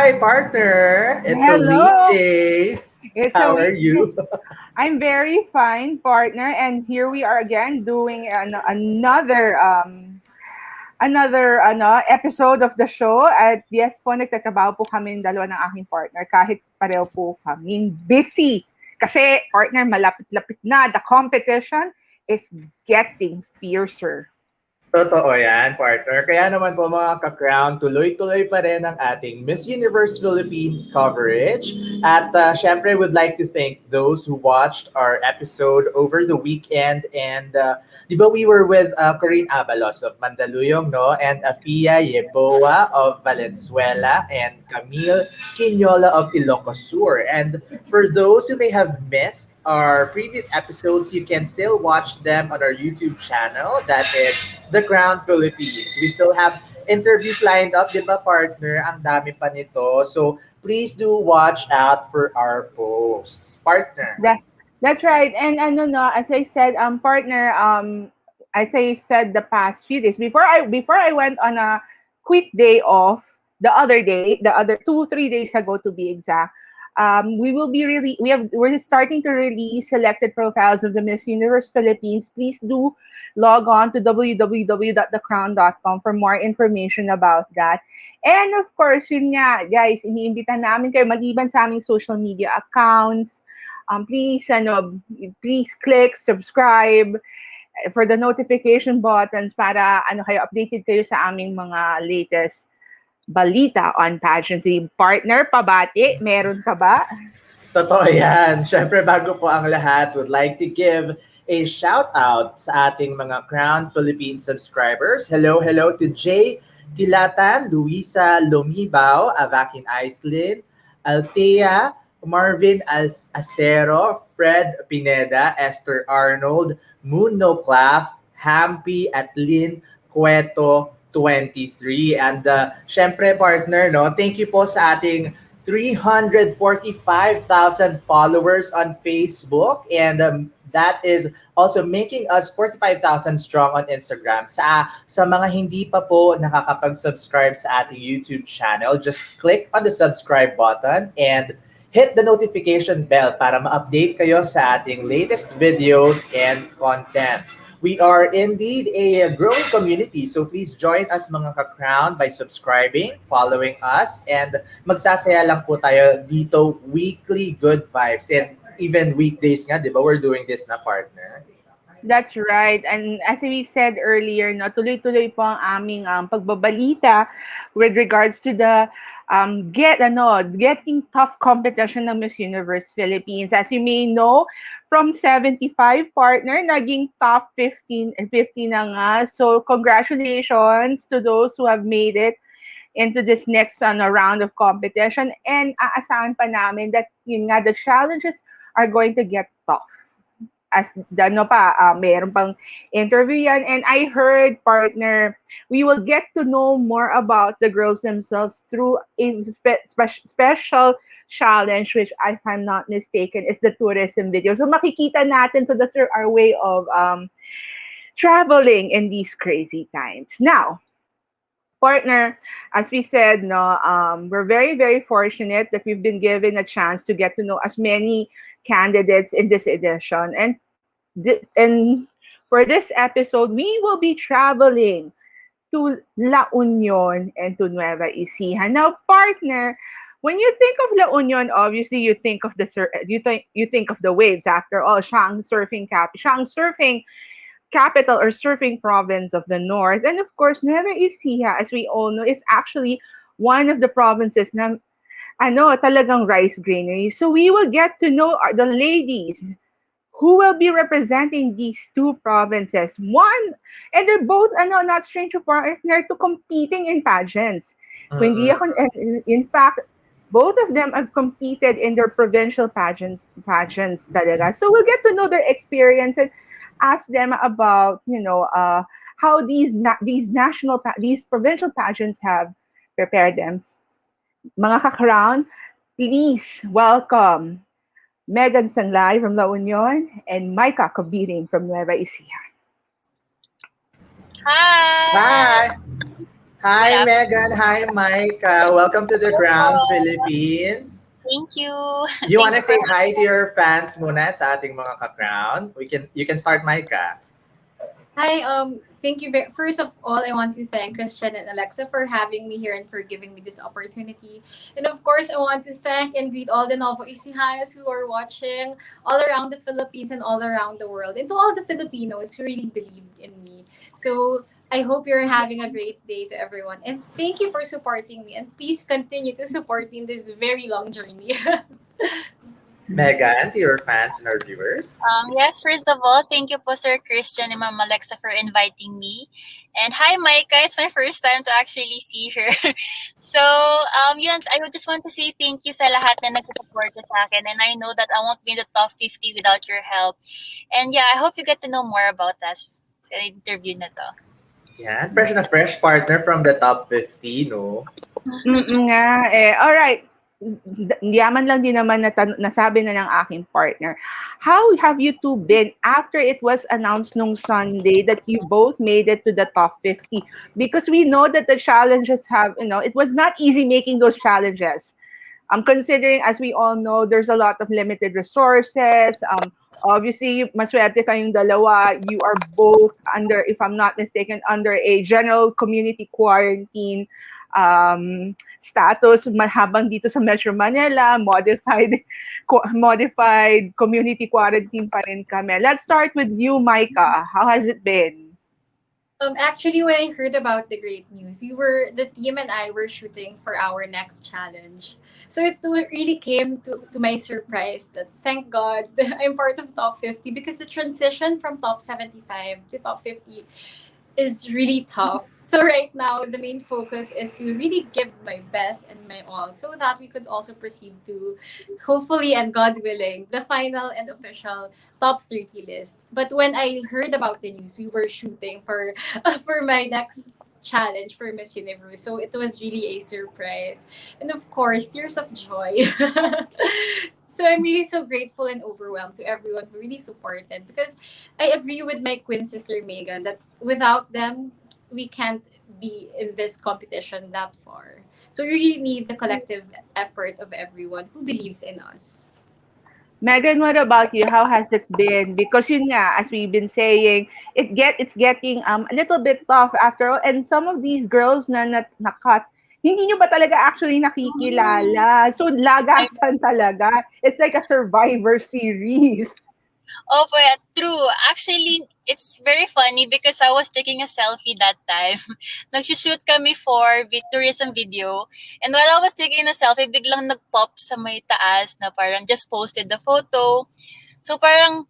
Hi, partner. It's a Hello. weekday. It's a How are weekday. you? I'm very fine, partner, and here we are again doing another episode of the show. At yes po, nagtatrabaho po kami dalawa ng aking partner kahit pareho po kami busy. Kasi partner, malapit-lapit na. The competition is getting fiercer. Totoo yan, partner. Kaya naman po mga ka-crown, tuloy-tuloy pa rin ang ating Miss Universe Philippines coverage. At syempre, would like to thank those who watched our episode over the weekend. And di ba we were with Corinne Abalos of Mandaluyong, no? And Afia Yeboa of Valenzuela and Camille Quinola of Ilocos Sur. And for those who may have missed our previous episodes, you can still watch them on our YouTube channel. That is The Qrown Philippines. We still have interviews lined up, di ba, partner? Ang dami pa nito. So, please do watch out for our posts. Partner. That that's right. And ano no, as I said, partner, as I said the past few days before I went on a quick day off the other 2 3 days ago to be exact. We will be really we're starting to release selected profiles of the Miss Universe Philippines. Please do log on to www.thecrown.com for more information about that. And of course, yun nga, guys, iniimbita namin kayo maliban sa aming social media accounts. Please click subscribe for the notification buttons para kayo updated kayo sa aming mga latest balita on pageantry. Partner, pabati, meron ka ba? Totoo yan. Siyempre, bago po ang lahat, would like to give a shout out sa ating mga Crown Philippine subscribers. Hello, hello to Jay Kilatan, Luisa Lumibao, Avakin Iceland, Althea, Marvin Acero, Fred Pineda, Esther Arnold, Muno Claff, Hampi at Lynn Cueto 23. And syempre partner, no, thank you po sa ating 345,000 followers on Facebook, and that is also making us 45,000 strong on Instagram. Sa mga hindi pa po nakakapag-subscribe sa ating YouTube channel, just click on the subscribe button and hit the notification bell para ma-update kayo sa ating latest videos and contents. We are indeed a growing community, so please join us mga ka-crown by subscribing, following us, and magsasaya lang po tayo dito, weekly good vibes, and even weekdays nga, di ba, we're doing this na, partner. That's right. And as we said earlier, no, tuloy-tuloy po ang aming pagbabalita with regards to the getting tough competition ng Miss Universe Philippines. As you may know, from 75 partner, naging top 15 na nga. So congratulations to those who have made it into this next round of competition. And aasahan pa namin that yun nga, the challenges are going to get tough. As mayroon pang interview yan. And I heard, partner, we will get to know more about the girls themselves through a special challenge, which, if I'm not mistaken, is the tourism video. So makikita natin, so that's our way of traveling in these crazy times. Now, partner, as we said, no, we're very, very fortunate that we've been given a chance to get to know as many candidates in this edition. And for this episode, we will be traveling to La Union and to Nueva Ecija. Now, partner, when you think of La Union, obviously you think of you think of the waves. After all, siya ang surfing capital or surfing province of the north. And of course, Nueva Ecija, as we all know, is actually one of the provinces na talagang rice granary. So we will get to know the ladies who will be representing these two provinces. And they're both not strange to partner to competing in pageants. In fact, both of them have competed in their provincial pageants talaga. So we'll get to know their experience and ask them about how these provincial pageants have prepared them. Mga ka-crown, please welcome Margareth Sanglay from La Union and Maica from Nueva Ecija. Hi! Hi! Good Hi, afternoon. Megan. Hi, Micah. Welcome to the Crown Philippines. Thank you. You Thank want you to for say having hi to your fans muna sa ating mga ka-crown? You can start, Micah. Hi, thank you very, first of all, I want to thank Christian and Alexa for having me here and for giving me this opportunity. And of course, I want to thank and greet all the Novo Ecijayas who are watching all around the Philippines and all around the world, and to all the Filipinos who really believed in me. So I hope you're having a great day to everyone. And thank you for supporting me. And please continue to support me in this very long journey. Megan, to your fans and our viewers. Yes, first of all, thank you po Sir Christian and Ma'am Alexa for inviting me. And hi Micah, it's my first time to actually see her. So, yun, I would just want to say thank you sa lahat na nagsusuporta sa akin. And I know that I won't be in the top 50 without your help. And yeah, I hope you get to know more about us sa interview na to. Yan, fresh na fresh partner from the top 50, no? Nga eh. Alright. Yaman lang din naman nasabi na ng aking partner. How have you two been after it was announced nung Sunday that you both made it to the top 50? Because we know that the challenges it was not easy making those challenges. Considering, as we all know, there's a lot of limited resources. Obviously, maswerte kayong dalawa. You are both under, if I'm not mistaken, under a general community quarantine status habang dito sa Metro Manila, modified community quarantine pa rin kami. Let's start with you, Micah. How has it been? Actually, when I heard about the great news, the team and I were shooting for our next challenge. So really came to my surprise that thank God I'm part of top 50 because the transition from top 75 to top 50 is really tough. So right now, the main focus is to really give my best and my all so that we could also proceed to, hopefully and God willing, the final and official top 30 list. But when I heard about the news, we were shooting for for my next challenge for Miss Universe. So it was really a surprise. And of course, tears of joy. So I'm really so grateful and overwhelmed to everyone who really supported because I agree with my twin sister Megan that without them, we can't be in this competition that far. So we really need the collective effort of everyone who believes in us. Megan, what about you? How has it been? Because yun nga, as we've been saying, it's getting a little bit tough after all. And some of these girls na-cut, hindi nyo ba talaga actually nakikilala? So lagasan talaga. It's like a Survivor series. Oh, yeah, true. Actually, it's very funny because I was taking a selfie that time. Nag-shoot kami for tourism video. And while I was taking a selfie, biglang nag-pop sa may taas na parang just posted the photo. So parang,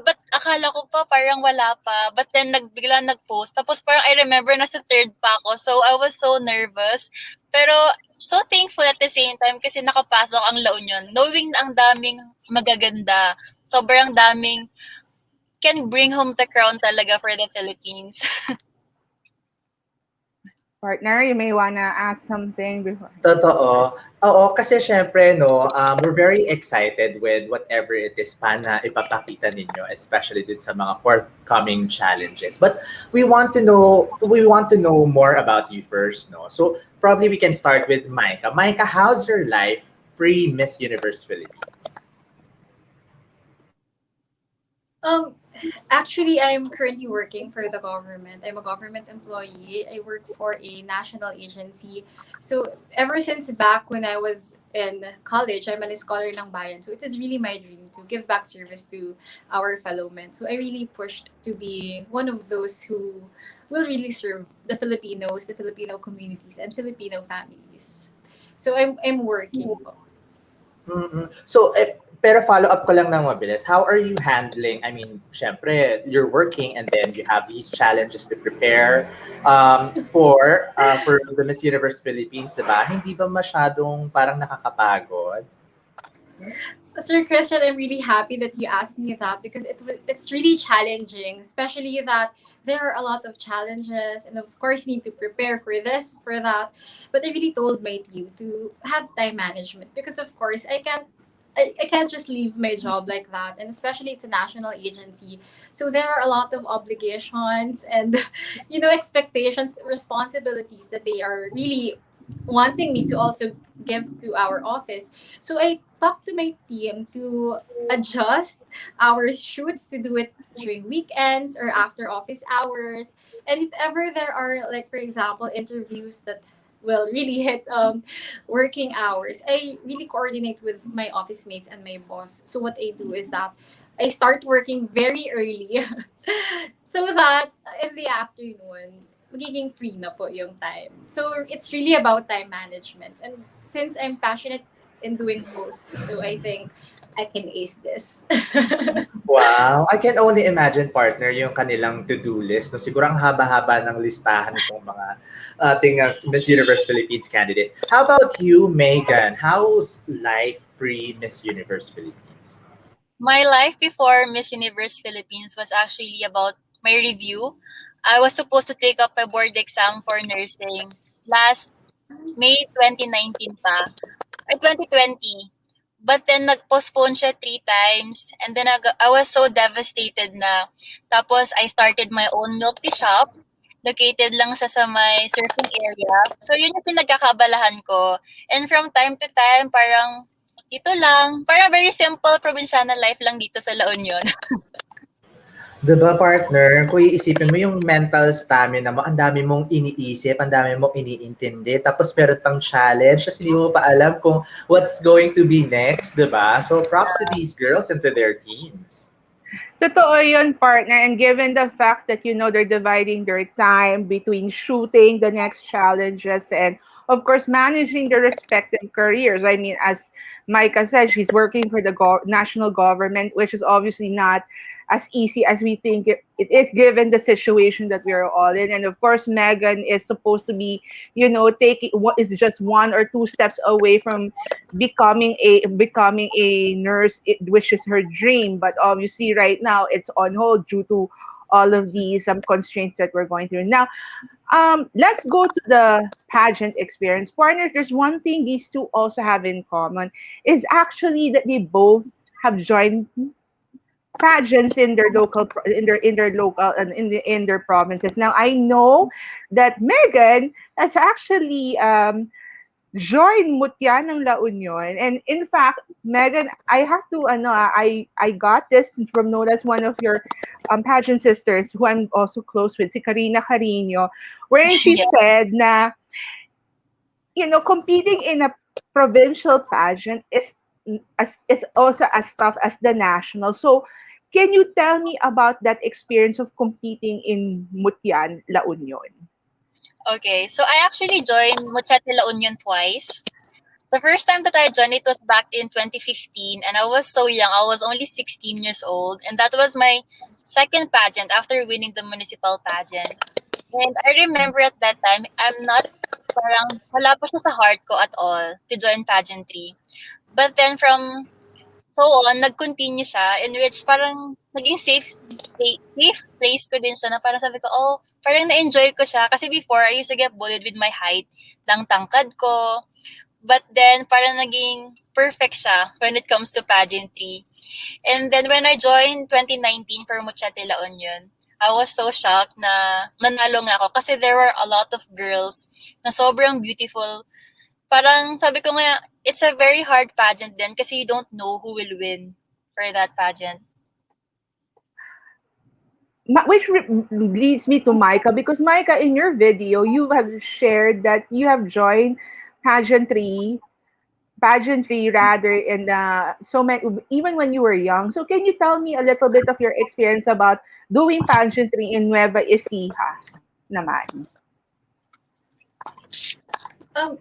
ba't akala ko pa parang wala pa. But then biglang nag-post. Tapos parang I remember nasa third pa ako. So I was so nervous. Pero so thankful at the same time kasi nakapasok ang La Union. Knowing na ang daming magaganda. Sobrang daming can bring home the crown talaga for the Philippines. Partner, you may wanna ask something before. Totoo. Oo, kasi syempre, no, we're very excited with whatever it is pa na ipapakita ninyo, especially dun sa mga forthcoming challenges. But we want to know more about you first, no? So probably we can start with Micah. Micah, how's your life pre-Miss Universe Philippines? Um, Actually, I'm currently working for the government. I'm a government employee. I work for a national agency. So ever since back when I was in college, I'm a scholar ng bayan. So it is really my dream to give back service to our fellow men. So I really pushed to be one of those who will really serve the Filipinos, the Filipino communities, and Filipino families. So I'm working po. So, pero follow up ko lang ng mabilis. How are you handling, I mean, syempre, you're working and then you have these challenges to prepare for the Miss Universe Philippines, di ba? Hindi ba masyadong parang nakakapagod? Sir Christian, I'm really happy that you asked me that because it's really challenging, especially that there are a lot of challenges and of course you need to prepare for this, for that. But I really told my team to have time management because of course I can't I can't just leave my job like that. And especially it's a national agency. So there are a lot of obligations and, expectations, responsibilities that they are really wanting me to also give to our office. So I talked to my team to adjust our shoots to do it during weekends or after office hours. And if ever there are, like, for example, interviews that will really hit working hours, I really coordinate with my office mates and my boss. So what I do is that I start working very early so that in the afternoon, magiging free na po yung time. So it's really about time management. And since I'm passionate in doing both, so I think I can ace this. Wow, I can only imagine, partner, yung kanilang to-do list. No? Siguro ang haba-haba ng listahan nitong mga ating Miss Universe Philippines candidates. How about you, Megan? How's life pre-Miss Universe Philippines? My life before Miss Universe Philippines was actually about my review. I was supposed to take up my board exam for nursing last May 2019 pa. Ay, 2020. But then, nag-postpone siya 3 times. And then, I was so devastated na. Tapos, I started my own milk tea shop. Located lang siya sa my surfing area. So, yun yung pinagkakabalahan ko. And from time to time, parang, dito lang. Parang very simple provincial life lang dito sa La Union. Diba, partner, kung iisipin mo yung mental stamina mo, ang dami mong iniisip, ang dami mong iniintindi, tapos meron pang challenge, kasi hindi mo pa alam kung what's going to be next, diba? So props to these girls and to their teams. Totoo yun, partner. And given the fact that, they're dividing their time between shooting the next challenges and, of course, managing their respective careers. I mean, as Micah said, she's working for the national government, which is obviously not as easy as we think it is, given the situation that we are all in. And of course, Megan is supposed to be, taking what is just 1 or 2 steps away from becoming a nurse, which is her dream. But obviously, right now, it's on hold due to all of these constraints that we're going through now. Let's go to the pageant experience, partners. There's one thing these two also have in common, is actually that they both have joined pageants in their local in their provinces. Now I know that Megan has actually joined Mutya ng La Union, and in fact, Megan, I have to I got this from Nola's, one of your pageant sisters, who I'm also close with, si Karina Carino, wherein she Yeah. said na, competing in a provincial pageant is also as tough as the national. So, can you tell me about that experience of competing in Mutian, La Union? Okay, so I actually joined Muchete La Union twice. The first time that I joined it was back in 2015, and I was so young. I was only 16 years old, and that was my second pageant after winning the municipal pageant. And I remember at that time, parang wala pa siya sa heart ko at all to join pageantry. But then from so on, nag-continue siya, in which parang naging safe place ko din siya, na parang sabi ko, oh, parang na-enjoy ko siya. Kasi before, I used to get bullied with my height, lang tangkad ko. But then, parang naging perfect siya when it comes to pageantry. And then when I joined 2019 for Muchate La Union, I was so shocked na nanalo nga ako kasi there were a lot of girls na sobrang beautiful. Parang sabi ko nga, it's a very hard pageant then kasi you don't know who will win for that pageant. Which leads me to Micah, because Micah, in your video, you have shared that you have joined pageantry rather, in so many, even when you were young. So can you tell me a little bit of your experience about doing pageantry in Nueva Ecija naman?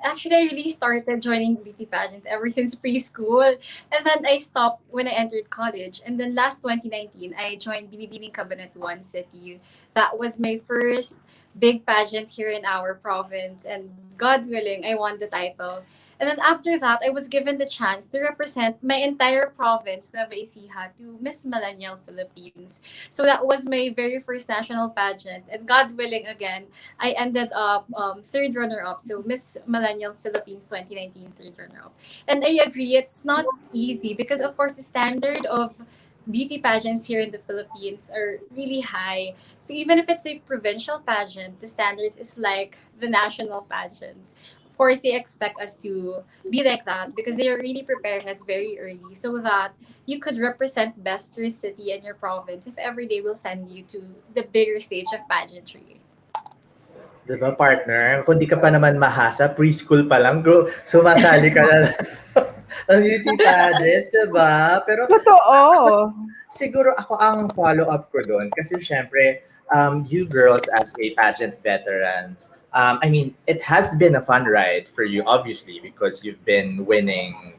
Actually, I really started joining beauty pageants ever since preschool. And then I stopped when I entered college. And then last 2019, I joined Binibining Cabanatuan City. That was my first big pageant here in our province, and God willing, I won the title. And then after that, I was given the chance to represent my entire province, Nueva Ecija, to Miss Millennial Philippines. So that was my very first national pageant. And God willing, again, I ended up third runner-up. So Miss Millennial Philippines 2019 third runner-up. And I agree, it's not easy because, of course, the standard of beauty pageants here in the Philippines are really high. So even if it's a provincial pageant, the standards is like the national pageants. Of course, they expect us to be like that because they are really preparing us very early so that you could represent best your city and your province if every day will send you to the bigger stage of pageantry. Diba, partner? Kung di ka pa naman mahasa, preschool pa lang, go, sumasali ka na ng beauty pageants, diba? Pero ako, Totoo. siguro ako ang follow-up ko doon. Kasi syempre, you girls as a pageant veterans, I mean, it has been a fun ride for you, obviously, because you've been winning,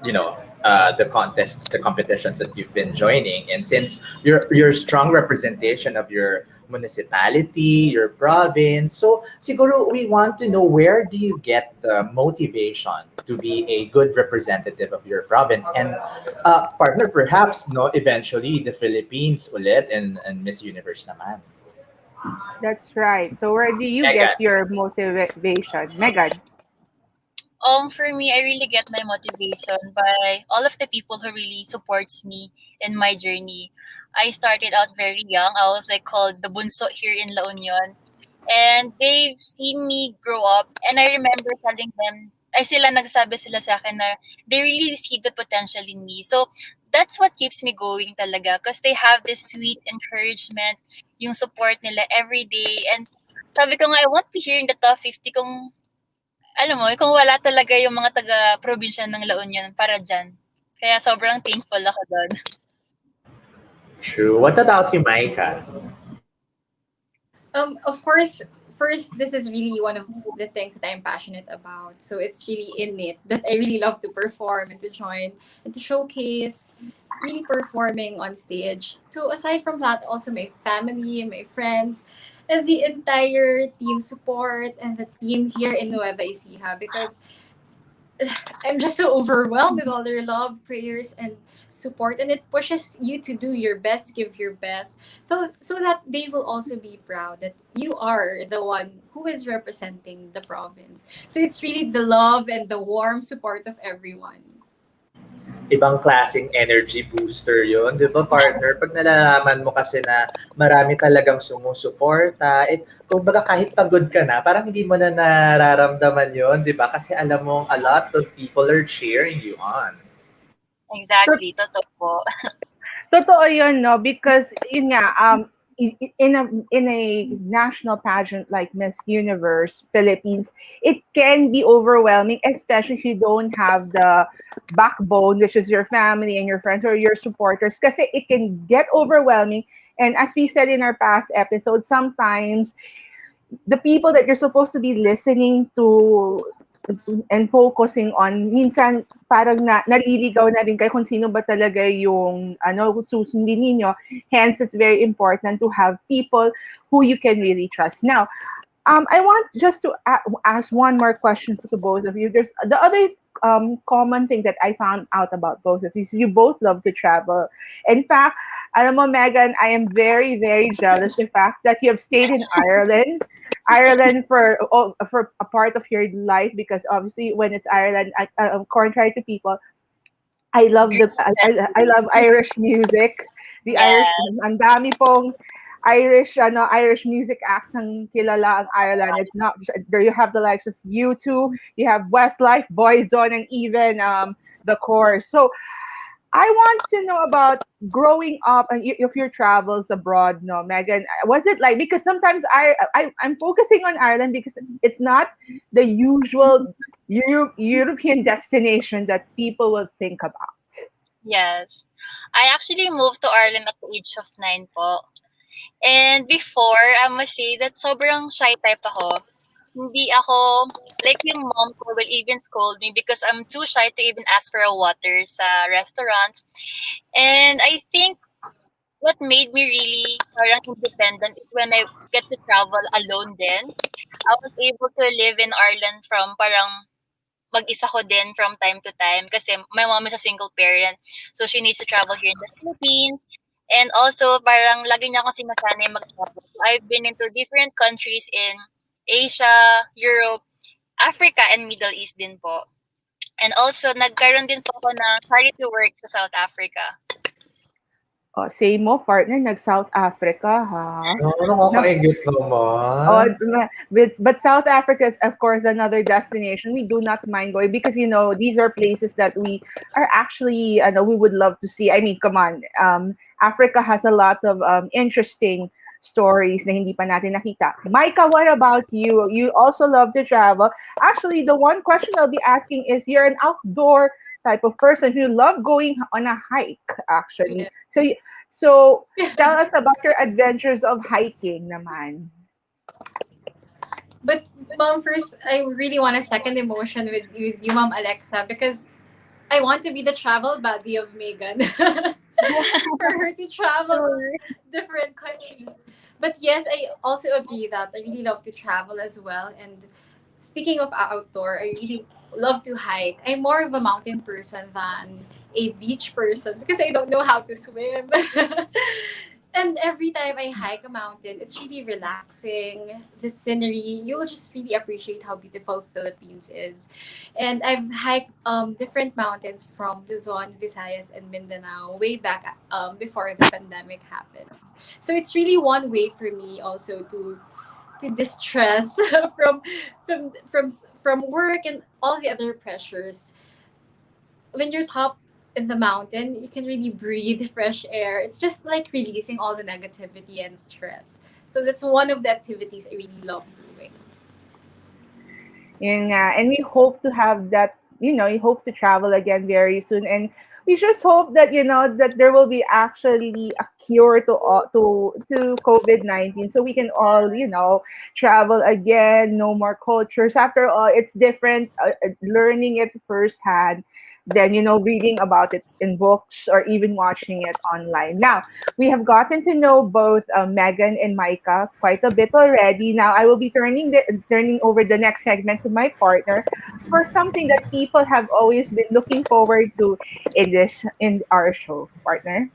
the contests, the competitions that you've been joining, and since you're a strong representation of your municipality, your province, so siguro we want to know, where do you get the motivation to be a good representative of your province, and partner, perhaps no, eventually the Philippines ulit, and Miss Universe naman. That's right. So where do you get Megan. your motivation? Megan? For me, I really get my motivation by all of the people who really supports me in my journey. I started out very young. I was like called the bunso here in La Union. And they've seen me grow up. And I remember telling them, ay sila nagsabi sila sa akin na they really see the potential in me. So that's what keeps me going talaga. Because they have this sweet encouragement, yung support nila every day. And sabi ko nga, I won't be here in the top 50 kung alam mo, kung wala talaga yung mga taga-probinsya ng La Union para dyan. Kaya sobrang thankful ako doon. True. What about you, Maika? Of course, first, this is really one of the things that I'm passionate about. So it's really innate that I really love to perform and to join and to showcase really performing on stage. So aside from that, also my family, my friends, and the entire team support and the team here in Nueva Ecija because I'm just so overwhelmed with all their love, prayers, and support, and it pushes you to do your best, to give your best, so that they will also be proud that you are the one who is representing the province. So it's really the love and the warm support of everyone. Ibang klaseng energy booster yun, di ba, partner? Pag nalalaman mo kasi na marami talagang sumusuporta, kumbaga kahit pagod ka na, parang hindi mo na nararamdaman yun, di ba? Kasi alam mong a lot of people are cheering you on. Exactly, totoo po. Totoo yun, no? Because, yun nga, in a national pageant like Miss Universe Philippines, it can be overwhelming, especially if you don't have the backbone, which is your family and your friends or your supporters, kasi it can get overwhelming. And as we said in our past episodes, sometimes the people that you're supposed to be listening to and focusing on, minsan parang naliligaw na rin kayo kung sino ba talaga yung susundin ninyo. Hence, it's very important to have people who you can really trust. Now, I want just to ask one more question to both of you. There's the other common thing that I found out about both of you. So you both love to travel. In fact, alam mo, Megan, I am very, very jealous the fact that you have stayed in Ireland for a part of your life, because obviously when it's Ireland, contrary to people, I love I love Irish music. The Yeah. Irish, ang dami pong Irish music acts ang kilala ang Ireland. It's not there. You have the likes of U2, you have Westlife, Boyzone, and even the Course. So I want to know about growing up and if your travels abroad. No, Megan, was it like, because sometimes I'm focusing on Ireland because it's not the usual European destination that people will think about. Yes. I actually moved to Ireland at the age of 9 po. And before, I must say that sobrang shy type ako. Hindi ako, like yung mom ko will even scold me because I'm too shy to even ask for a water sa restaurant. And I think what made me really parang independent is when I get to travel alone din. I was able to live in Ireland from parang mag-isa ko din from time to time kasi my mom is a single parent. So she needs to travel here in the Philippines. And also, parang lagi niya akong sinasanay mag-travel. So I've been into different countries in Asia, Europe, Africa, and Middle East din po. And also, nagkaroon din po ako ng charity work sa South Africa. Oh, say mo, partner, nag-South Africa, ha? Oh, nakakaingit Oh, naman. but South Africa is, of course, another destination we do not mind going because these are places that we are actually we would love to see. I mean, come on, Africa has a lot of interesting stories na hindi pa natin nakita. Micah, what about you? You also love to travel. Actually, the one question I'll be asking is, you're an outdoor type of person who love going on a hike. Actually, Yeah. so tell us about your adventures of hiking, naman. But mom, first, I really want a second emotion with you, Mom Alexa, because I want to be the travel buddy of Megan. For her to travel different countries. But yes, I also agree that I really love to travel as well. And speaking of outdoor, I really love to hike. I'm more of a mountain person than a beach person because I don't know how to swim. And every time I hike a mountain, it's really relaxing. The scenery, you'll just really appreciate how beautiful Philippines is. And I've hiked different mountains from Luzon, Visayas, and Mindanao way back before the pandemic happened. So it's really one way for me also to distress from work and all the other pressures. When you're top in the mountain, you can really breathe fresh air. It's just like releasing all the negativity and stress. So that's one of the activities I really love doing. Yun nga. And we hope to have that, we hope to travel again very soon. And we just hope that, that there will be actually a cure to COVID-19 so we can all, travel again, know more cultures. After all, it's different learning it firsthand than, reading about it in books or even watching it online. Now, we have gotten to know both Megan and Micah quite a bit already. Now I will be turning over the next segment to my partner for something that people have always been looking forward to in our show. Partner.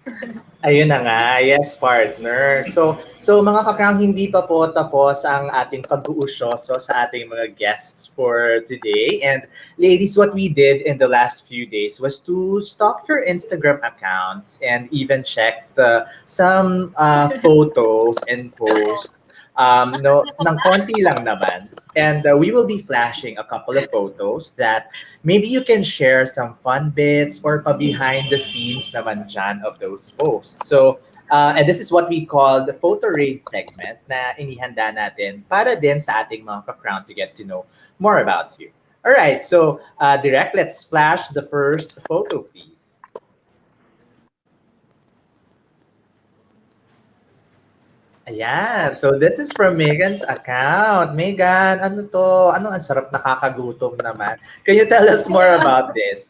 Ayun na nga, yes partner. So mga kakrang, hindi pa po tapos ang ating pag-uusyoso sa ating mga guests for today. And ladies, what we did in the last few days was to stalk your Instagram accounts and even check some photos and posts. No, ng konti lang naman. And we will be flashing a couple of photos that maybe you can share some fun bits or pa-behind the scenes naman dyan of those posts. So, and this is what we call the photo raid segment na inihanda natin para din sa ating mga ka-crown to get to know more about you. All right, so Direct, let's flash the first photo, please. Ayan. So this is from Megan's account. Megan, ano to? Ano ang sarap, nakakagutom naman. Can you tell us more about this?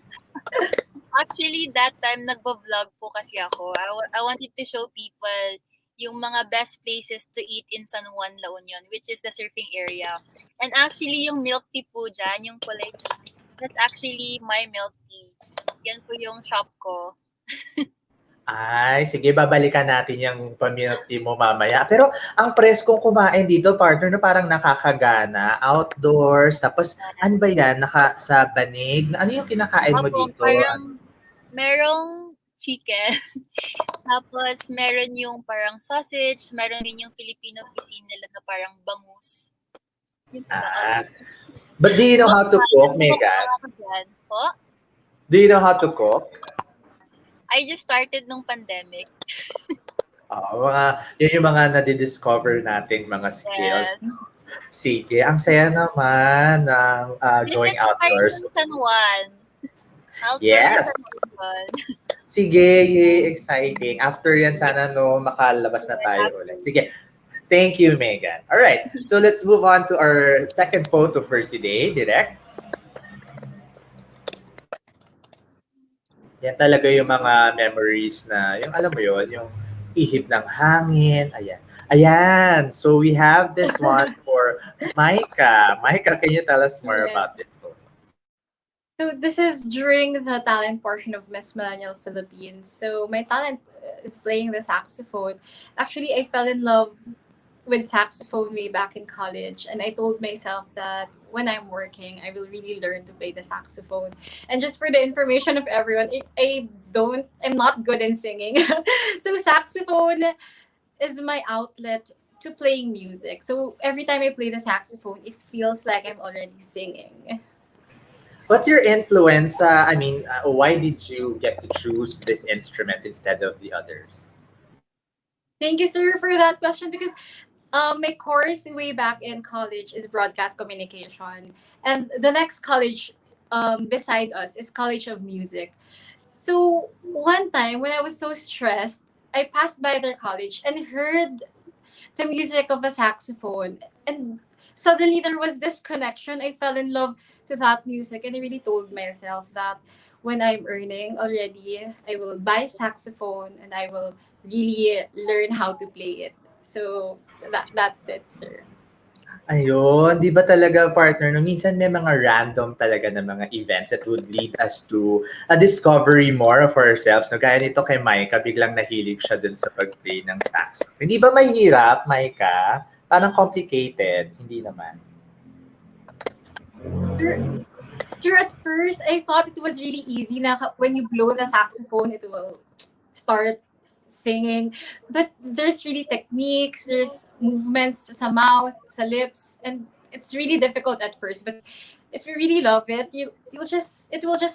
Actually, that time nagbo-vlog po kasi ako. I wanted to show people yung mga best places to eat in San Juan, La Union, which is the surfing area. And actually, yung milk tea po dyan, yung kulay pink, that's actually my milk tea. Yan po yung shop ko. Ay, sige, babalikan natin yung community mo mamaya. Pero ang preskong kumain dito, partner, na parang nakakagana, outdoors, tapos ano ba yan, sa banig? Ano yung kinakain mo Opo, dito? parang merong chicken. Tapos, meron yung parang sausage. Meron din yung Filipino cuisine nila na parang bangus. Yun Ah, but do you know how to cook, Megan? Po? Do you know how to cook? I just started nung pandemic. Yun yung mga nadidiscover nating mga skills. Yes. Sige, ang saya naman ng going Visit po kayo outdoors. ng San Juan. Outdoor Yes. San Juan. Sige, exciting. After yan, sana makalabas na tayo ulit. Sige. Thank you, Megan. All right. So let's move on to our second photo for today, Direct. Yan talaga yung mga memories na, yung alam mo yun, yung ihip ng hangin. Ayan. Ayan. So we have this one for Maica. Maica, can you tell us more Yeah. about this photo? So this is during the talent portion of Miss Millennial Philippines. So my talent is playing the saxophone. Actually, I fell in love with saxophone way back in college, and I told myself that when I'm working, I will really learn to play the saxophone. And just for the information of everyone, I'm not good in singing. So saxophone is my outlet to playing music. So every time I play the saxophone, it feels like I'm already singing. What's your influence? Why did you get to choose this instrument instead of the others? Thank you, sir, for that question because my course way back in college is broadcast communication, and the next college beside us is College of Music. So one time when I was so stressed, I passed by their college and heard the music of a saxophone, and suddenly there was this connection. I fell in love to that music, and I really told myself that when I'm earning already, I will buy saxophone and I will really learn how to play it. So that's it, sir. Ayun, 'di ba talaga partner 'no, minsan may mga random talaga na mga events that would lead us to a discovery more of ourselves 'no. Gaya nito kay Micah, biglang nahilig siya dun sa pag-play ng saxophone. Hindi ba mahirap, Micah? Parang complicated, hindi naman? Sir, sir, at first I thought it was really easy na when you blow the saxophone, it will start singing. But there's really techniques, there's movements sa mouth, sa lips, and it's really difficult at first. But if you really love it, it will just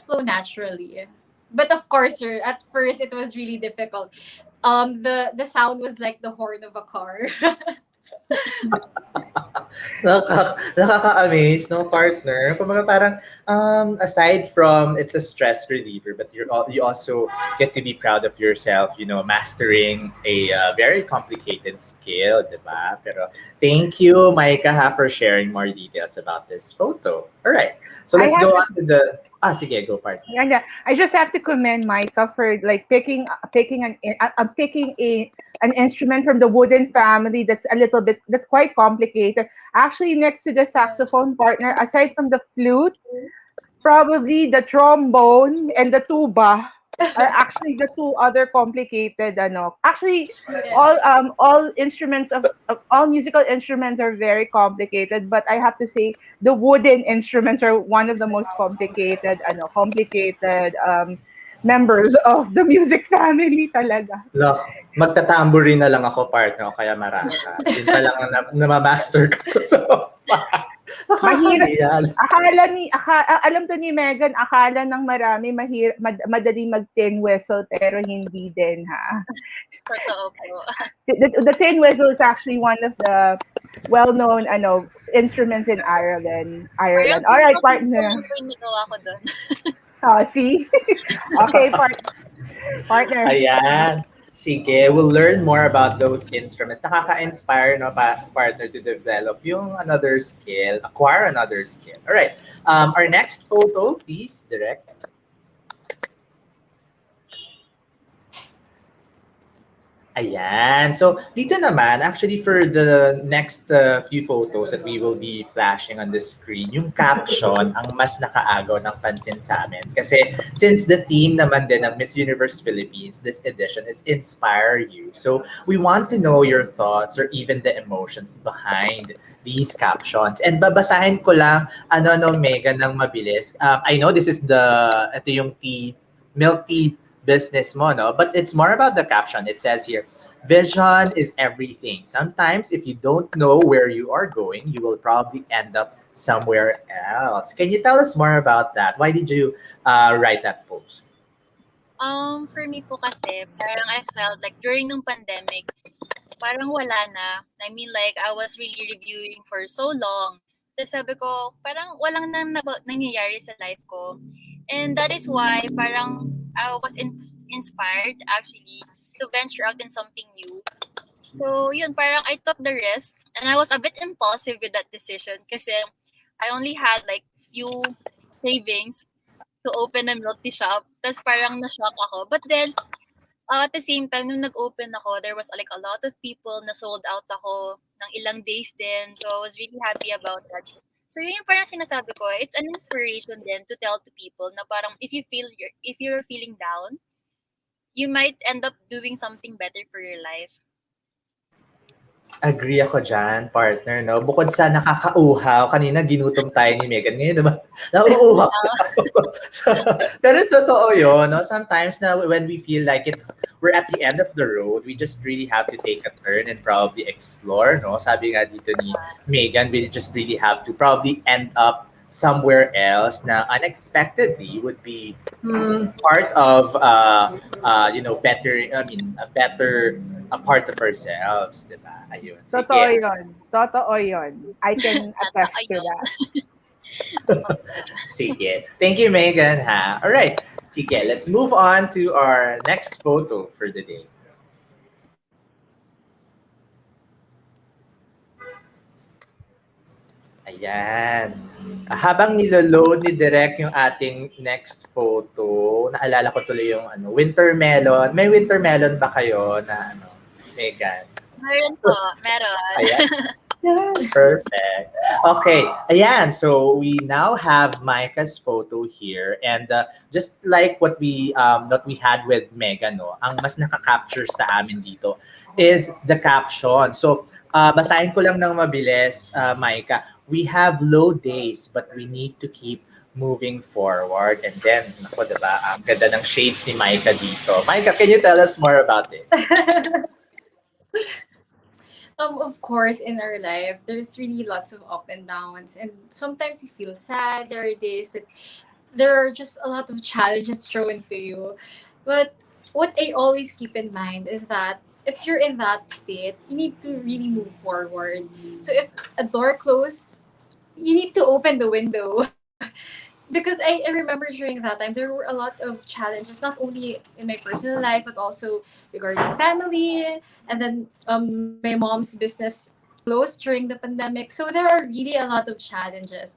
flow naturally. But of course, sir, at first it was really difficult. The sound was like the horn of a car. Nakaka-amaze, no, partner? Kumbaga parang, aside from it's a stress reliever, but you also get to be proud of yourself, mastering a very complicated skill, di ba? Pero thank you, Micah, for sharing more details about this photo. All right, so I let's have go to, on to the... Sige, go, partner. yeah, I just have to commend Micah for like picking an instrument from the wooden family that's quite complicated. Actually, next to the saxophone partner, aside from the flute, probably the trombone and the tuba are actually the two other complicated actually all instruments of all musical instruments are very complicated, but I have to say the wooden instruments are one of the most complicated members of the music family talaga. Look, magtatambourine na lang ako, partner, o kaya maracas. Yun pa lang ang na-master ko so far. Mahirap. Nakakahiya. Alam to ni Megan, akala ng marami madali mag-tin whistle, pero hindi din, ha? Totoo po. The tin whistle is actually one of the well-known instruments in Ireland. Parang All right, consulting ko partner. lang po yung nagawa ko doon. See? Okay, partner. Ayan. Sige, we'll learn more about those instruments. Nakaka-inspire, no, partner, to develop yung another skill, acquire another skill. All right. Our next photo, please, direct. Ayan. So, dito naman, actually, for the next few photos that we will be flashing on the screen, yung caption ang mas nakaagaw ng pansin sa amin. Kasi, since the theme naman din ng Miss Universe Philippines, this edition is Inspire You. So, we want to know your thoughts or even the emotions behind these captions. And babasahin ko lang, Megan, ng mabilis. I know this is ito yung milk tea business mo, no? But it's more about the caption. It says here, vision is everything. Sometimes if you don't know where you are going, you will probably end up somewhere else. Can you tell us more about that? Why did you write that post? For me po kasi, parang I felt like during nung pandemic, parang wala na. I mean, like, I was really reviewing for so long. Tapos sabi ko, parang walang nangyayari sa life ko. And that is why parang I was inspired actually to venture out in something new. So yun, parang I took the risk and I was a bit impulsive with that decision kasi I only had like few savings to open a milk tea shop. Tapos parang na-shock ako. But then, At the same time, nung nag-open ako, there was like a lot of people na sold out ako ng ilang days din. So, I was really happy about that. So, yun yung parang sinasabi ko, it's an inspiration din to tell to people na parang if you're feeling down, you might end up doing something better for your life. Agree ako dyan, partner, no? Bukod sa nakakauhaw, kanina ginutom tayo ni Megan. Ngayon, diba? Nauuhaw. So, pero totoo yun, no? Sometimes na when we feel like we're at the end of the road, we just really have to take a turn and probably explore, no? Sabi nga dito ni Megan, we just really have to probably end up somewhere else na unexpectedly would be part of better, I mean, a better a part of ourselves, di ba? Ayun, Totoo sige. yun. Totoo yun. I can attest to Ayun. that. Sige. Thank you, Megan, ha? All right. Sige, let's move on to our next photo for the day. Ayan. Habang niloload ni Direk yung ating next photo, naalala ko tuloy yung winter melon. May winter melon ba kayo na Megan? Meron po, meron. Ayan. Perfect. Okay. Ayan. So we now have Maica's photo here, and just like what we had with Megan, no, ang mas nakaka-capture sa amin dito is the caption. So basahin ko lang ng mabilis, Maica. We have low days, but we need to keep moving forward. And then, nako, diba? Ang ganda ng shades ni Maica dito. Maica, can you tell us more about this? Of course, in our life, there's really lots of up and downs, and sometimes you feel sad. There are days that there are just a lot of challenges thrown to you. But what I always keep in mind is that if you're in that state, you need to really move forward. So if a door closed, you need to open the window. Because I remember during that time there were a lot of challenges, not only in my personal life but also regarding family, and then my mom's business closed during the pandemic. So there are really a lot of challenges,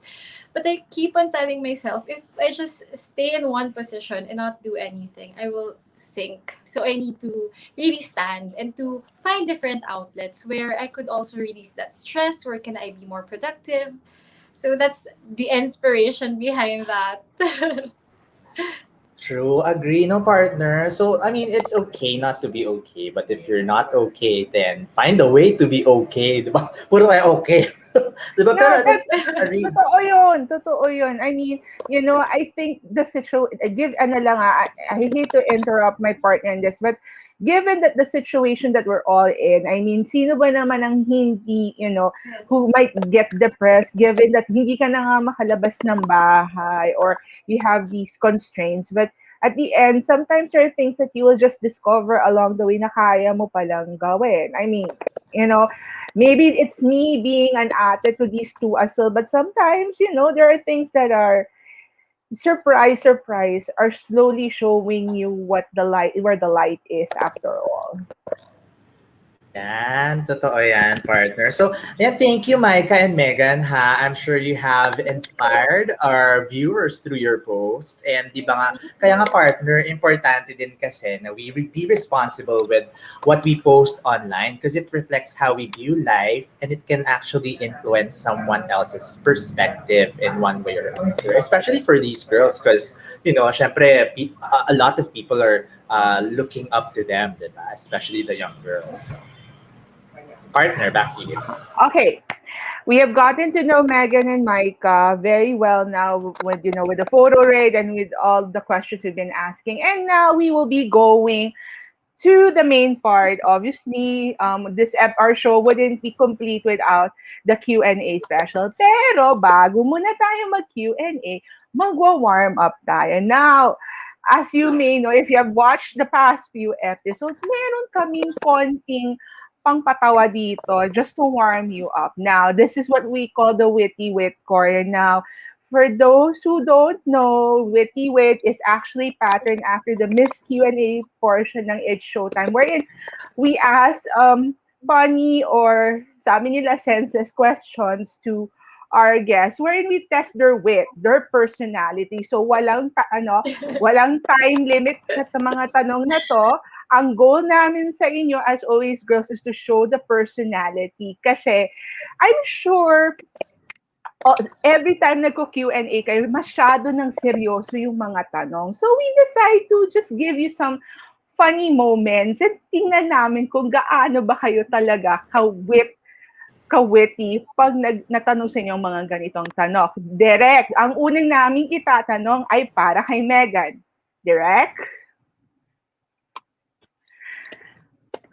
but I keep on telling myself, if I just stay in one position and not do anything, I will sink. So I need to really stand and to find different outlets where I could also release that stress. Where can I be more productive? So that's the inspiration behind that. True, agree, no, partner. So, I mean, it's okay not to be okay, but if you're not okay, then find a way to be okay, di ba? Puro kayo okay. Di ba? Pero Yeah, but that's a real. totoo yun. Totoo yun. I mean, I think the situation, I hate to interrupt my partner in this, but given that the situation that we're all in, I mean, sino ba naman ang hindi, Yes. who might get depressed given that hindi ka na nga makalabas ng bahay or you have these constraints. But at the end, sometimes there are things that you will just discover along the way na kaya mo palang gawin. I mean, you know, maybe it's me being an ate to these two as well, but sometimes, there are things that are surprise, are slowly showing you where the light is after all. Yan, totoo yan, partner. So, yeah, thank you, Micah and Megan, ha. I'm sure you have inspired our viewers through your post. And di ba nga, kaya nga, partner, importante din kasi na we be responsible with what we post online because it reflects how we view life and it can actually influence someone else's perspective in one way or another. Especially for these girls because, syempre, a lot of people are looking up to them, di ba? Especially the young girls. Partner, back to you. Okay. We have gotten to know Megan and Micah very well now with the photo raid and with all the questions we've been asking. And now we will be going to the main part. Obviously, our show wouldn't be complete without the Q&A special. Pero bago muna tayo mag-Q&A, magwa-warm up tayo. Now, as you may know, if you have watched the past few episodes, meron kaming konting pangpatawa dito just to warm you up. Now, this is what we call the Witty Wit Corner. Now, for those who don't know, Witty Wit is actually patterned after the Miss Q&A portion ng It's Showtime, wherein we ask funny or sa amin nila senseless questions to our guests wherein we test their wit, their personality. So walang time limit sa mga tanong na to. Ang goal namin sa inyo, as always, girls, is to show the personality. Kasi, I'm sure, every time nagko-Q&A kayo, masyado ng seryoso yung mga tanong. So, we decide to just give you some funny moments and tingnan namin kung gaano ba kayo talaga ka-witty pag natanong sa inyo ang mga ganitong tanong. Direct, ang unang naming itatanong ay para kay Megan. Direct?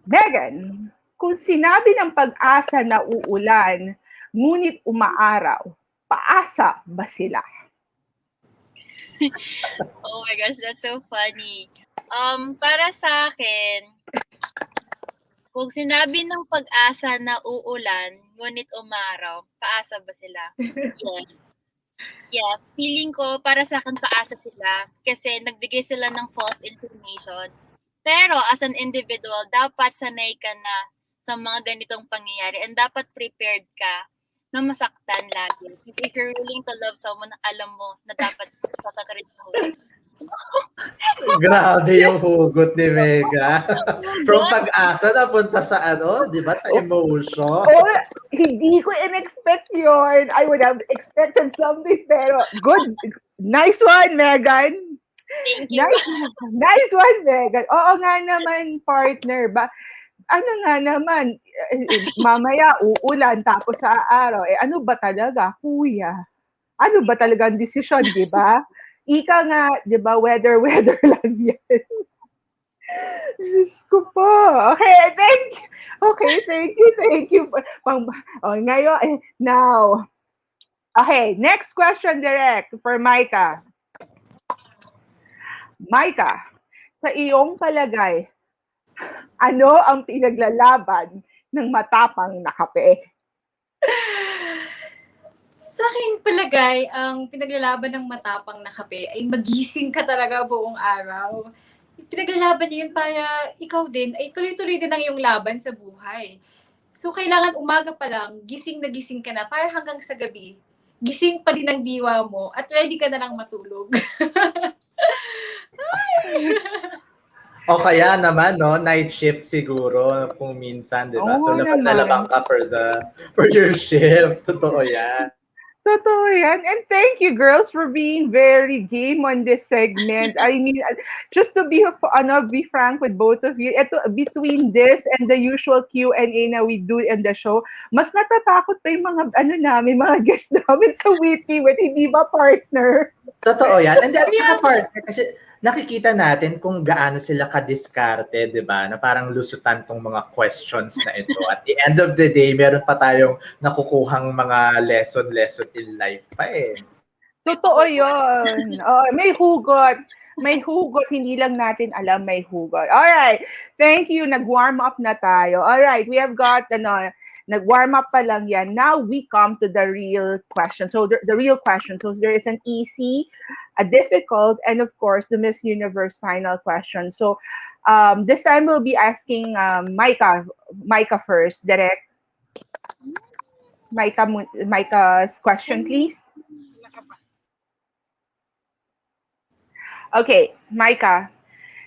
Megan, kung sinabi ng pag-asa na uulan, ngunit umaaraw, paasa ba sila? Oh my gosh, that's so funny. Para sa akin, kung sinabi ng pag-asa na uulan, ngunit umaraw, paasa ba sila? Yes. Yes, feeling ko para sa akin paasa sila kasi nagbigay sila ng false informations. Pero as an individual, dapat sanay ka na sa mga ganitong pangyayari and dapat prepared ka na masaktan lagi. If you're willing to love someone, alam mo na dapat tatatarin sa huli. Grabe yung hugot ni Mega. From pag-asa napunta sa di ba, sa emotion. Oh, hindi ko in-expect yun. I would have expected something, pero good. Nice one, Megan. Thank you. Nice one, Megan. Oo nga naman, partner. Ano nga naman, mamaya uulan tapos sa araw. Ano ba talaga, kuya? Ano ba talaga ang desisyon, di ba? Ika nga, di ba, weather lang yan. Diyos ko po. Okay, thank you. Ngayon, now. Okay, next question direct for Maica. Maica, sa iyong palagay, ano ang pinaglalaban ng matapang na kape? Sa akin palagay, ang pinaglalaban ng matapang na kape ay magising ka talaga buong araw. Pinaglalaban niya yun para ikaw din ay tuloy-tuloy din ang iyong laban sa buhay. So, kailangan umaga pa lang, gising na gising ka na para hanggang sa gabi. Gising pa din ang diwa mo at ready ka na lang matulog. O kaya naman, no, night shift siguro kung minsan, di ba? Oo So, naman. labang ka for your shift. Totoo yan. Totoo yan. And thank you, girls, for being very game on this segment. I mean, just to be frank with both of you, between this and the usual Q&A na we do in the show, mas natatakot pa yung mga, mga guests namin sa Witty, hindi ba, partner? Totoo yan. And then, partner, kasi nakikita natin kung gaano sila kadiskarte, di ba? Na parang lusutan tong mga questions na ito. At the end of the day, meron pa tayong nakukuhang mga lesson in life pa eh. Totoo yun. May hugot. May hugot. Hindi lang natin alam may hugot. Alright. Thank you. Nag-warm up na tayo. Alright. We have got, nag-warm up pa lang yan. Now we come to the real question. So the real question. So there is an easy, a difficult, and of course the Miss Universe final question. So this time we'll be asking Maica first. Direct. Maica's question, please. Okay, Maica,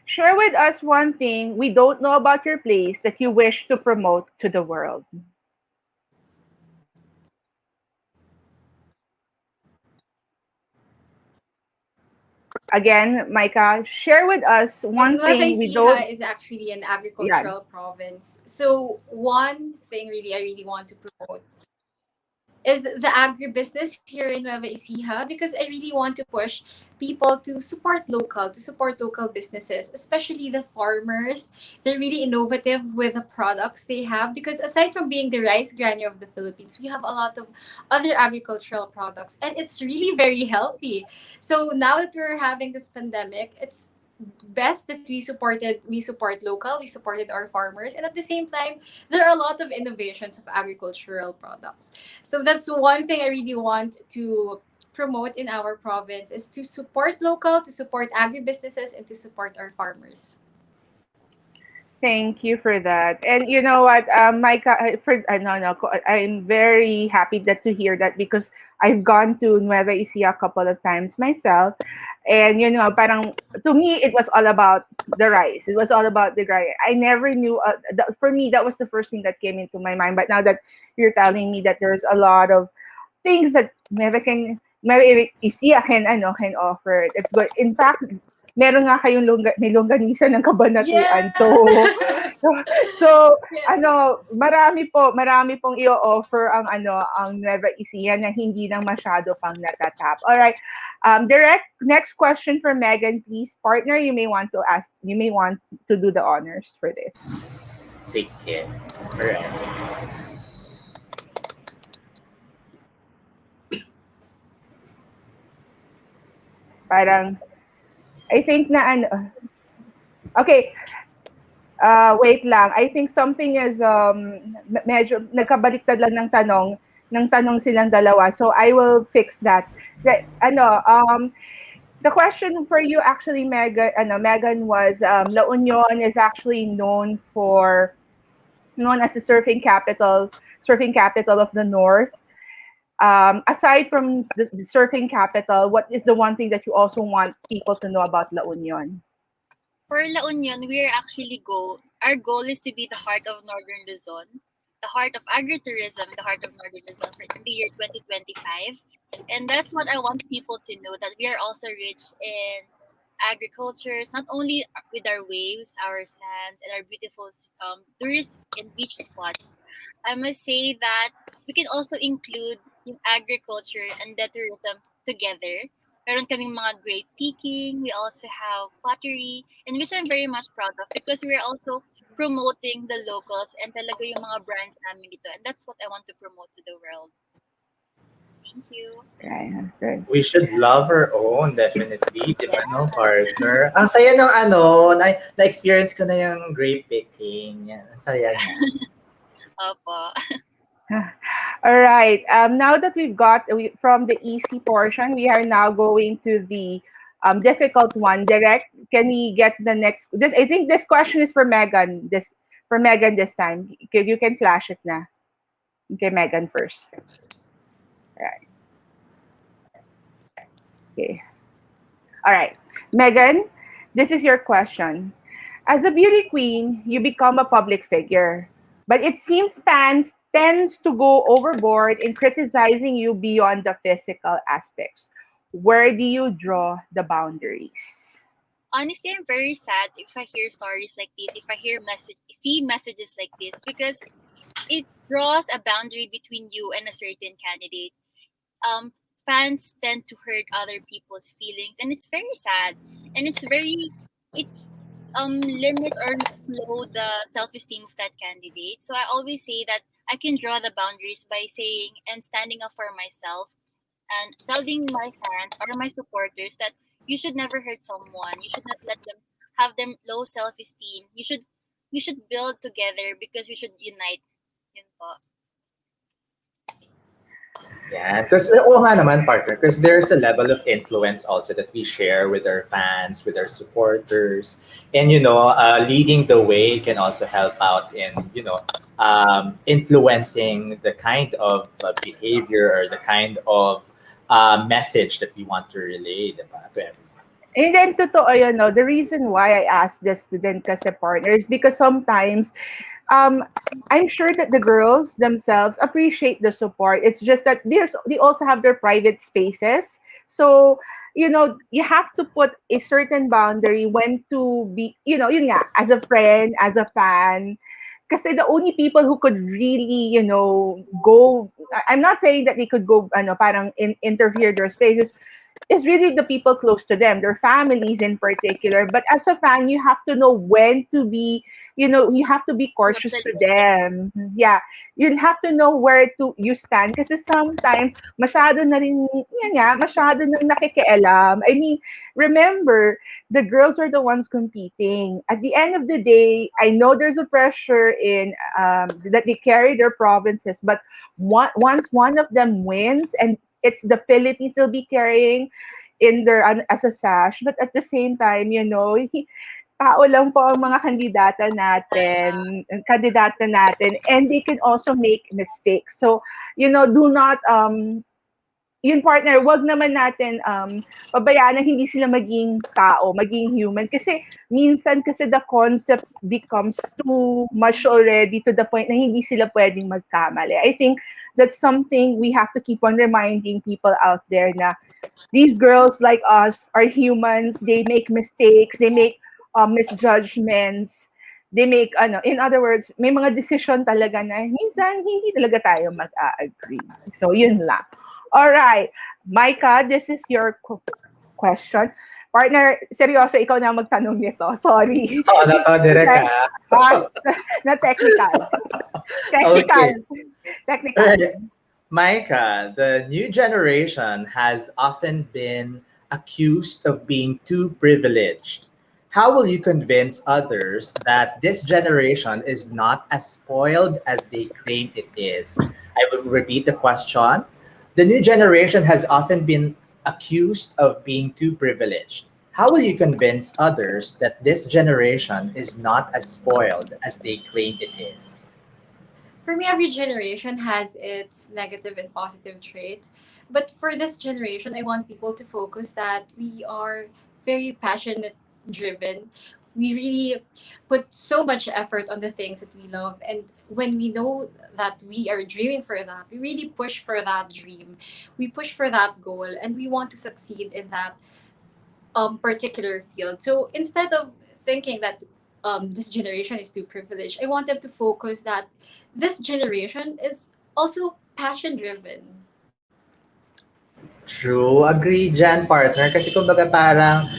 share with us one thing we don't know about your place that you wish to promote to the world. Again, Maica, share with us one thing we don't... Ecija is actually an agricultural province. So one thing really I really want to promote is the agribusiness here in Nueva Ecija, because I really want to push people to support local businesses, especially the farmers. They're really innovative with the products they have, because aside from being the rice granary of the Philippines, we have a lot of other agricultural products, and it's really very healthy. So now that we're having this pandemic, it's best that we support local, we supported our farmers, and at the same time there are a lot of innovations of agricultural products. So that's one thing I really want to promote in our province, is to support local, to support agribusinesses, and to support our farmers. Thank you for that. And you know what, Maica, I'm very happy to hear that, because I've gone to Nueva Ecija a couple of times myself. And parang to me it was all about the rice. It was all about the rice. I never knew. For me, that was the first thing that came into my mind. But now that you're telling me that there's a lot of things that maybe Ecija can offer. It's good. In fact, meron nga kayong may longganisa ng kabanatuan. So Yes. so Yes. marami pong i-offer ang Nueva Ecija na hindi lang masyado pang natatap. All right. Direct next question for Megan, please. Partner, you may want to do the honors for this. Sige. Alright. Parang I think na okay, wait lang. I think something is medyo nagkabaliktad lang ng tanong silang dalawa. So I will fix that. The question for you actually, Megan, was La Union is actually known as the surfing capital of the North. Aside from the surfing capital, what is the one thing that you also want people to know about La Union? For La Union, our goal is to be the heart of Northern Luzon, the heart of agritourism, the heart of Northern Luzon for the year 2025. And that's what I want people to know, that we are also rich in agricultures, not only with our waves, our sands, and our beautiful tourist and beach spots. I must say that we can also include yung agriculture and the tourism together. Meron kaming mga grape picking, we also have pottery, and which I'm very much proud of because we're also promoting the locals and talaga yung mga brands namin dito. And that's what I want to promote to the world. Thank you. Okay, good. We should love our own, definitely. Di ba, no, Yes. partner? Ang saya ng na-experience ko na yung grape picking. Yan, ang saya niya. Opo. All right. Now that we've got from the easy portion, we are now going to the difficult one. Direct, can we get the next? I think this question is for Megan. This time. You can flash it na. Okay, Megan first. Right. Okay. All right. Megan, this is your question. As a beauty queen, you become a public figure, but it seems fans tends to go overboard in criticizing you beyond the physical aspects. Where do you draw the boundaries? Honestly, I'm very sad if I hear stories like this, if I see messages like this, because it draws a boundary between you and a certain candidate. Fans tend to hurt other people's feelings, and it's very sad, and it limit or slow the self-esteem of that candidate. So I always say that I can draw the boundaries by saying and standing up for myself and telling my fans or my supporters that you should never hurt someone. You should not let them have them low self-esteem. We should build together because we should unite. Yun po. Yeah, because oo nga naman, partner, because there's a level of influence also that we share with our fans, with our supporters, and leading the way can also help out in influencing the kind of behavior or the kind of message that we want to relay, diba, to everyone. And then, totoo yun, no? The reason why I asked this student kasi partner is because sometimes I'm sure that the girls themselves appreciate the support. It's just that they also have their private spaces. So, you have to put a certain boundary when to be, yun nga, as a friend, as a fan. Kasi the only people who could really, go, I'm not saying that they could go, parang interfere their spaces, is really the people close to them, their families in particular. But as a fan, you have to know when to be, you have to be What's cautious the to limit? them. Yeah, you have to know where you stand. Kasi sometimes, masyado na rin, yan nga, masyado nang nakikialam. I mean, remember, the girls are the ones competing. At the end of the day, I know there's a pressure in that they carry their provinces, but once one of them wins, and it's the Philippines will be carrying in their as a sash, but at the same time, tao lang po ang mga kandidata natin, and they can also make mistakes. So, do not yun partner, wag naman natin pabayaan na hindi sila maging tao, maging human. Kasi minsan kasi the concept becomes too much already to the point na hindi sila pwedeng magkamali. I think that's something we have to keep on reminding people out there na these girls like us are humans. They make mistakes. They make misjudgments. They make, in other words, may mga decision talaga na minsan hindi talaga tayo mag-agree. So, yun lang. All right. Micah, this is your question. Partner, seryoso, ikaw na magtanong nito. Sorry. Oo, na to, direct Ah, na technical. Technical. Okay. Technical. Alright. Micah, the new generation has often been accused of being too privileged. How will you convince others that this generation is not as spoiled as they claim it is? I will repeat the question. The new generation has often been accused of being too privileged. How will you convince others that this generation is not as spoiled as they claim it is? For me, every generation has its negative and positive traits. But for this generation, I want people to focus that we are very passionate driven. We really put so much effort on the things that we love. And when we know that we are dreaming for that, we really push for that dream. We push for that goal and we want to succeed in that particular field. So instead of thinking that this generation is too privileged, I want them to focus that this generation is also passion driven. True. Agree dyan, partner. Kasi kumbaga parang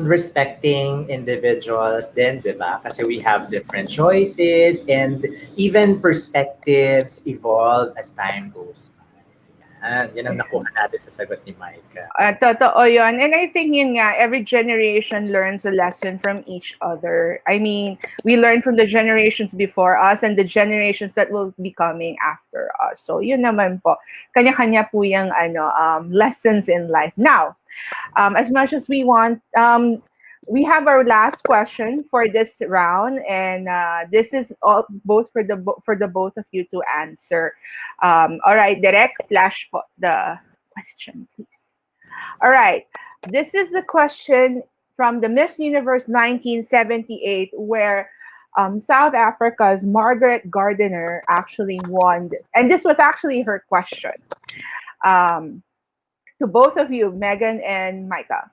respecting individuals din, di ba? Kasi we have different choices and even perspectives evolve as time goes by. Yan ang nakuha natin sa sagot ni Micah. Totoo yun. And I think yun nga, every generation learns a lesson from each other. I mean, we learn from the generations before us and the generations that will be coming after us. So yun naman po. Kanya-kanya po yung lessons in life. Now, as much as we want, we have our last question for this round, and this is all both for the both of you to answer. All right, direct flash po the question, please. All right, this is the question from the Miss Universe 1978, where South Africa's Margaret Gardiner actually won, and this was actually her question. To both of you, Megan and Micah.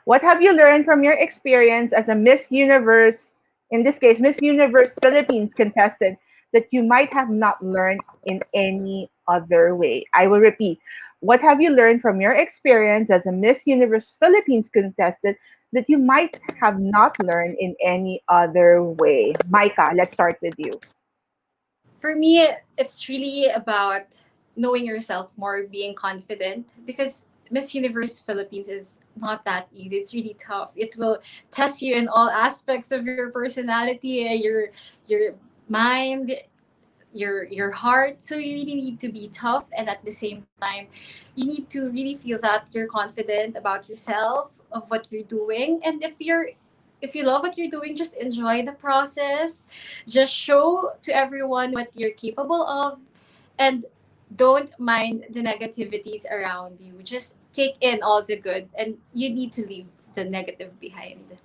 What have you learned from your experience as a Miss Universe, in this case, Miss Universe Philippines contestant, that you might have not learned in any other way? I will repeat. What have you learned from your experience as a Miss Universe Philippines contestant that you might have not learned in any other way? Micah, let's start with you. For me, it's really about knowing yourself more, being confident, because Miss Universe Philippines is not that easy. It's really tough. It will test you in all aspects of your personality, your mind, your heart. So you really need to be tough, and at the same time you need to really feel that you're confident about yourself, of what you're doing. And if you love what you're doing, just enjoy the process. Just show to everyone what you're capable of, and don't mind the negativities around you. Just take in all the good, and you need to leave the negative behind.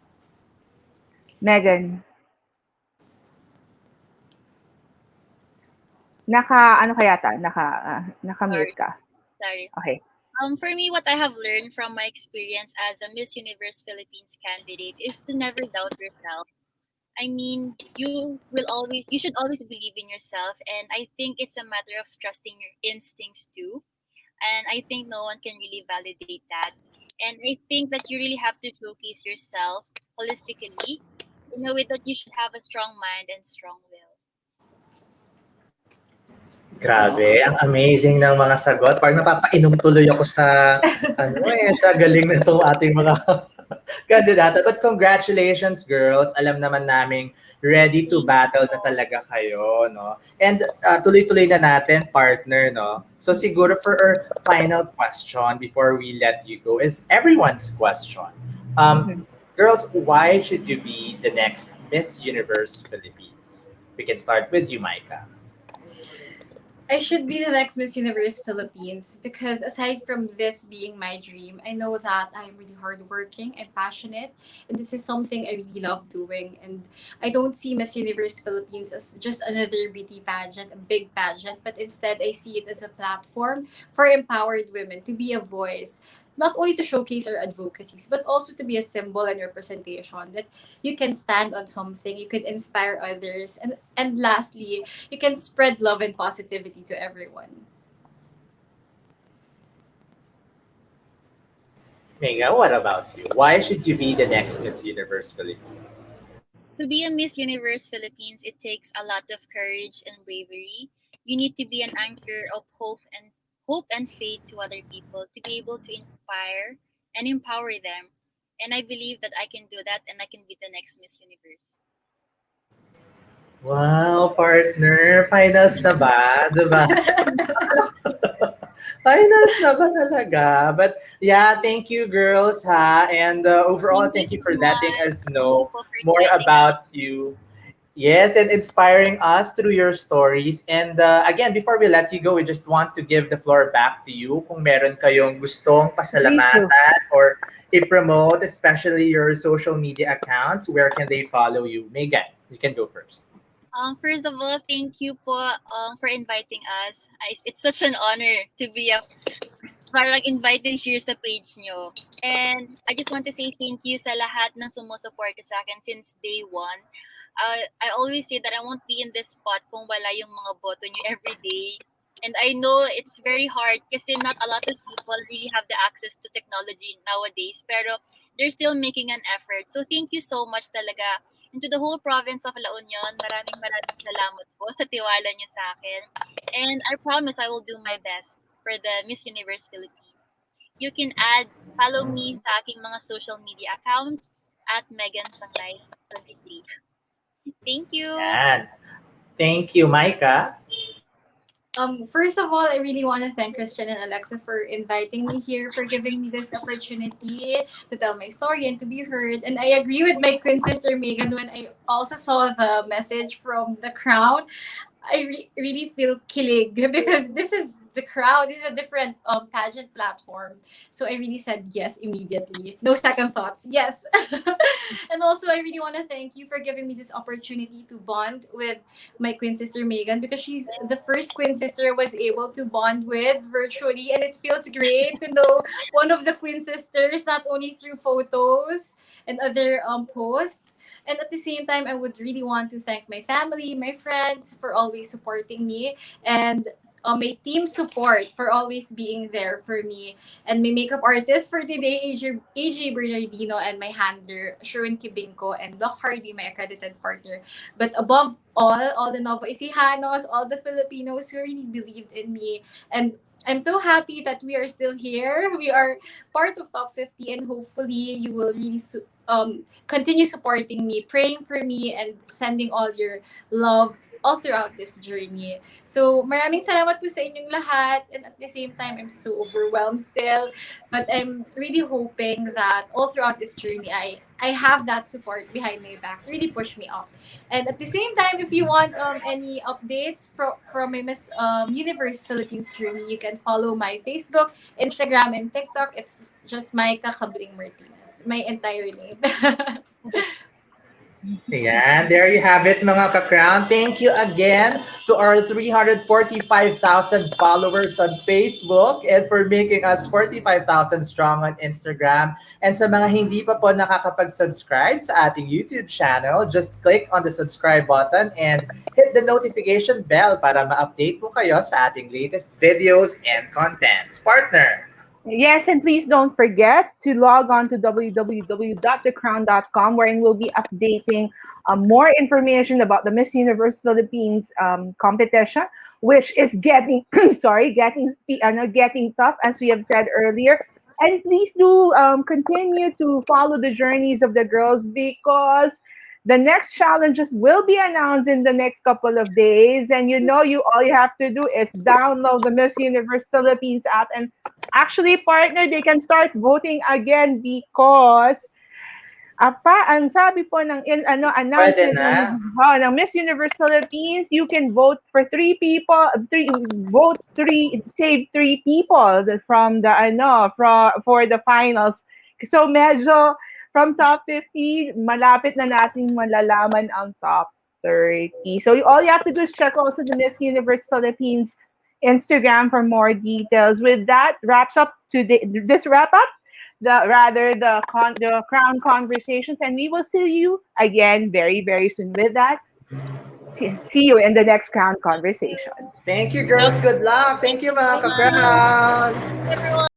Megan, naka-mute Sorry. ka. Sorry. Okay. For me, what I have learned from my experience as a Miss Universe Philippines candidate is to never doubt yourself. I mean, you should always believe in yourself, and I think it's a matter of trusting your instincts too. And I think no one can really validate that. And I think that you really have to showcase yourself holistically in a way that you should have a strong mind and strong will. Grabe, ang amazing ng mga sagot. Parang napapainom tuloy ako sa sa galing na itong ating mga kandidata. But congratulations, girls. Alam naman naming ready to battle na talaga kayo, no? And tuloy-tuloy na natin, partner, no? So siguro for our final question before we let you go is everyone's question. Girls, why should you be the next Miss Universe Philippines? We can start with you, Micah. I should be the next Miss Universe Philippines because aside from this being my dream, I know that I'm really hardworking and passionate, and this is something I really love doing. And I don't see Miss Universe Philippines as just another beauty pageant, a big pageant, but instead I see it as a platform for empowered women to be a voice. Not only to showcase our advocacies, but also to be a symbol and representation that you can stand on something, you can inspire others, and lastly, you can spread love and positivity to everyone. Mega, what about you? Why should you be the next Miss Universe Philippines? To be a Miss Universe Philippines, it takes a lot of courage and bravery. You need to be an anchor of hope and faith to other people to be able to inspire and empower them. And I believe that I can do that and I can be the next Miss Universe. Wow, partner, finals na ba? Diba? Finals na ba talaga? But yeah, thank you girls ha. And overall, Thank you thank you so for letting much. us Thank you know po for more inviting us. about you. Yes, and inspiring us through your stories. And again, before we let you go, we just want to give the floor back to you kung meron kayong gustong Please do. pasalamatan or i-promote, especially your social media accounts. Where can they follow you? Megan, you can go first. First of all, thank you po for inviting us. It's such an honor to be parang invited here sa page nyo. And I just want to say thank you sa lahat ng sumusuporta sa akin since day one. I always say that I won't be in this spot kung wala yung mga boto nyo every day. And I know it's very hard kasi not a lot of people really have the access to technology nowadays. Pero they're still making an effort. So thank you so much talaga. And to the whole province of La Union, maraming maraming salamat po sa tiwala nyo sa akin. And I promise I will do my best for the Miss Universe Philippines. You can follow me sa aking mga social media accounts at Megan Sanglay 23. Thank you. Yan. Thank you, Micah. First of all, I really want to thank Christian and Alexa for inviting me here, for giving me this opportunity to tell my story and to be heard. And I agree with my twin sister Megan when I also saw the message from the Qrown. Really feel kilig because this is the crowd. This is a different pageant platform. So I really said yes immediately. No second thoughts. Yes. And also I really want to thank you for giving me this opportunity to bond with my twin sister Megan because she's the first twin sister I was able to bond with virtually, and it feels great to know one of the twin sisters not only through photos and other posts. And at the same time, I would really want to thank my family, my friends for always supporting me, and my team support for always being there for me, and my makeup artist for today, AJ Bernardino, and my handler, Sherwin Kibinko, and Doc Hardy, my accredited partner. But above all the Nova Ecijanos, all the Filipinos who really believed in me. And I'm so happy that we are still here. We are part of Top 50, and hopefully you will really continue supporting me, praying for me, and sending all your love all throughout this journey. So, maraming salamat po sa inyong lahat. And at the same time, I'm so overwhelmed still. But I'm really hoping that all throughout this journey, I have that support behind my back to really push me up. And at the same time, if you want any updates from my Miss Universe Philippines journey, you can follow my Facebook, Instagram, and TikTok. It's just Maica Kabling Martinez. My entire name. Ayan, there you have it mga ka-crown. Thank you again to our 345,000 followers on Facebook and for making us 45,000 strong on Instagram. And sa mga hindi pa po nakakapag-subscribe sa ating YouTube channel, just click on the subscribe button and hit the notification bell para ma-update po kayo sa ating latest videos and contents. Partner! Yes, and please don't forget to log on to www.thecrown.com, wherein we'll be updating more information about the Miss Universe Philippines competition, which is getting getting tough, as we have said earlier. And please do continue to follow the journeys of the girls because the next challenges will be announced in the next couple of days. And you all you have to do is download the Miss Universe Philippines app and actually, partner, they can start voting again because Ang sabi po ng Pwede announcement na. ng Miss Universe Philippines, you can vote for save three people from the for the finals. So medyo from top 50, malapit na nating malalaman ang top 30. So all you have to do is check also the Miss Universe Philippines Instagram for more details. With that, this wrap up the crown conversations, and we will see you again very very soon. With that, see you in the next crown conversations. Thank you, girls. Good luck. Thank you, mga Thank you. ka-crown. Everyone.